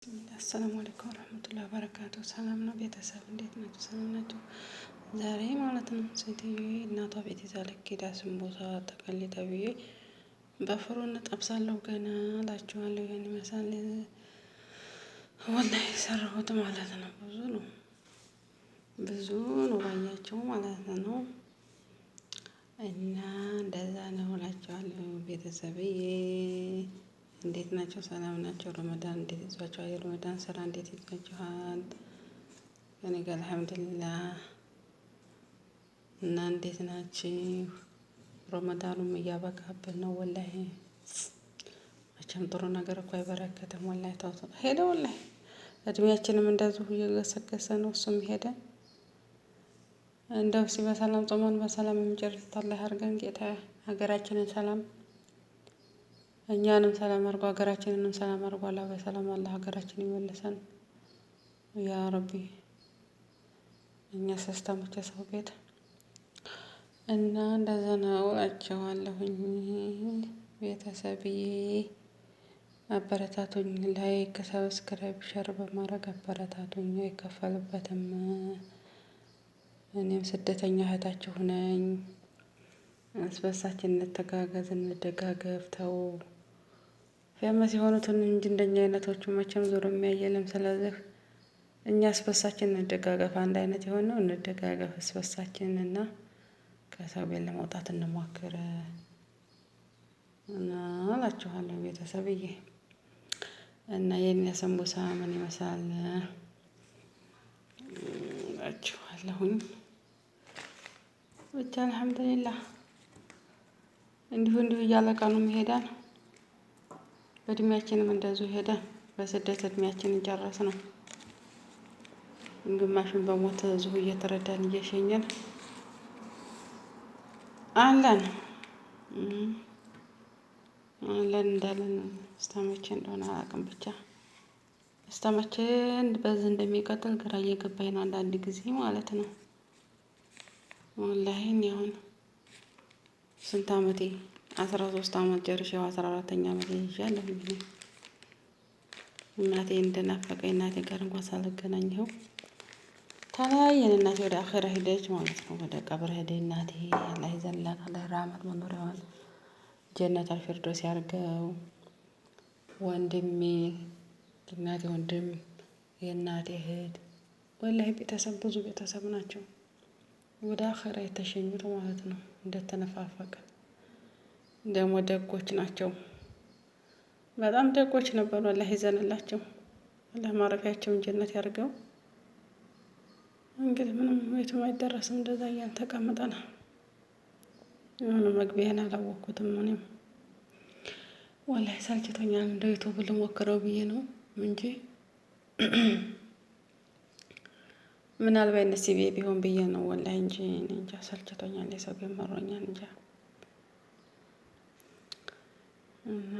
አሰላሙ አለይኩም ወራህመቱላሂ ወበረካቱ። ሰላም ነው ቤተሰብ እንዴት ናቸው? ሰላም ናቸው። ዛሬ ማለት ነው ሴትዮዬ እናቷ ቤት ይዛ ልክ ሄዳ ስንቦሳ ጠቀሊ ተብዬ በፍሩን እጠብሳለሁ ገና እላችኋለሁ። ይሄን ይመስላል ወላሂ የሰራሁት ማለት ነው። ብዙ ነው ባያቸው ማለት ነው። እና እንደዛ ነው እላችኋለሁ ቤተሰብዬ። እንዴት ናቸው? ሰላም ናቸው? ረመዳን እንዴት ይዟችኋል? የረመዳን ስራ እንዴት ይዟችኋል? እኔ ጋር አልሐምዱሊላህ። እና እንዴት ናችሁ? ረመዳኑም እያበቃብን ነው ወላሂ። መቼም ጥሩ ነገር እኮ አይበረከትም ወላሂ። ተውት ሄደ ወላሂ። እድሜያችንም እንደዚሁ እየገሰገሰ ነው። እሱም ሄደ። እንደው እስኪ በሰላም ጾመን በሰላም የሚጨርሱት አላህ ያድርገን ጌታ። ሀገራችንን ሰላም እኛንም ሰላም አድርጎ ሀገራችንንም ሰላም አድርጎ አላህ በሰላም አላህ ሀገራችንን ይመልሰን ያ ረቢ። እኛ ሰስተሞች የሰው ቤት እና እንደዛ ነው እላቸዋለሁኝ ቤተሰብዬ። አበረታቱኝ፣ ላይክ ሰብስክራይብ ሸር በማድረግ አበረታቱኝ። አይከፈልበትም። እኔም ስደተኛ እህታችሁ ነኝ። እርስ በርሳችን እንተጋገዝ እንደጋገፍ። ተው ፌመስ የሆኑትን እንጂ እንደኛ አይነቶቹ መቼም ዞሮ የሚያይ የለም። ስለዚህ እኛ እርስ በርሳችን እንደጋገፍ። አንድ አይነት የሆነው እንደጋገፍ እርስ በርሳችን እና ከሰው ቤት ለመውጣት እንሞክር እላችኋለሁ ቤተሰብዬ። እና የኔ ሰንቦሳ ምን ይመስላል እላችኋለሁኝ። ብቻ አልሐምዱሊላህ እንዲሁ እያለ ቀኑም ይሄዳል። በእድሜያችንም እንደዚሁ ሄደን በስደት እድሜያችንን ጨረስነው። ግማሹን በሞት እዚሁ እየተረዳን እየሸኘን አለን እንዳለን እስከመቼ እንደሆነ አላውቅም። ብቻ እስከመቼ በዚህ እንደሚቀጥል ግራ እየገባኝ ነው አንዳንድ ጊዜ ማለት ነው። ወላሂ እኔ አሁን ስንት አመቴ 13 አመት ጨርሼ 14ኛ አመቴ ይዣለሁኝ። እናቴ እንደናፈቀኝ እናቴ ጋር እንኳን ሳልገናኝ ይኸው ተለያየን። እናቴ ወደ አኺራ ሄደች ማለት ነው። ወደ ቀብር ሄደ እናቴ። አላህ ይዘንላት፣ አላህ ይርሐማት፣ መኖሪያዋን ጀነቱል ፊርደውስ ያድርገው። ወንድሜ የእናቴ ወንድም የእናቴ እህት ወላሂ ቤተሰብ ብዙ ቤተሰብ ናቸው ወደ አኺራ የተሸኙት ማለት ነው። እንደተነፋፈቅን ደግሞ ደጎች ናቸው። በጣም ደጎች ነበሩ። አላህ ይዘንላቸው፣ አላህ ማረፊያቸውን ጀነት ያድርገው። እንግዲህ ምንም የትም አይደረስም። እንደዛ እያልን ተቀምጠናል። የሆነ መግቢያን አላወቅኩትም። እኔም ወላሂ ሰልችቶኛል። እንደው ዩቱብ ልሞክረው ብዬ ነው እንጂ ምናልባት ነሲቤ ቢሆን ብዬ ነው ወላሂ እንጂ እኔ እንጃ ሰልችቶኛል። የሰው ቤት መሮኛል እንጃ።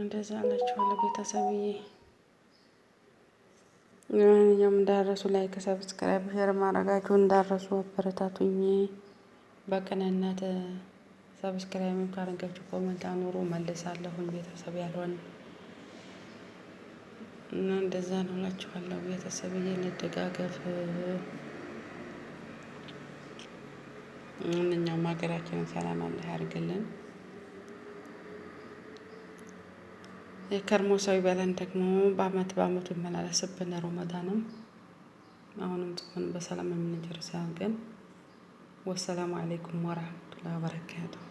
እንደዛ አላችኋለሁ ቤተሰብዬ። እኛም እንዳረሱ ላይክ ሰብስክራይብ ሼር ማድረጋችሁ እንዳረሱ አበረታቱኝ። በቅንነት ሰብስክራይብ ካረጋችሁ ኮመንት አኑሩ መልሳለሁኝ። ቤተሰብ ያልሆን እና እንደዛ ነው እላችኋለሁ ቤተሰብዬ። እንደጋገፍ። እኛም ሀገራችንን ሰላም አላህ ያድርግልን። የከርሞ ሰው ይበለን። ደግሞ በአመቱ ይመላለስብን። ረመዳንም አሁንም ጾመን በሰላም የምንጨርስ ያድርገን። ወሰላሙ አለይኩም ወራህመቱላሂ ወበረካቱሁ።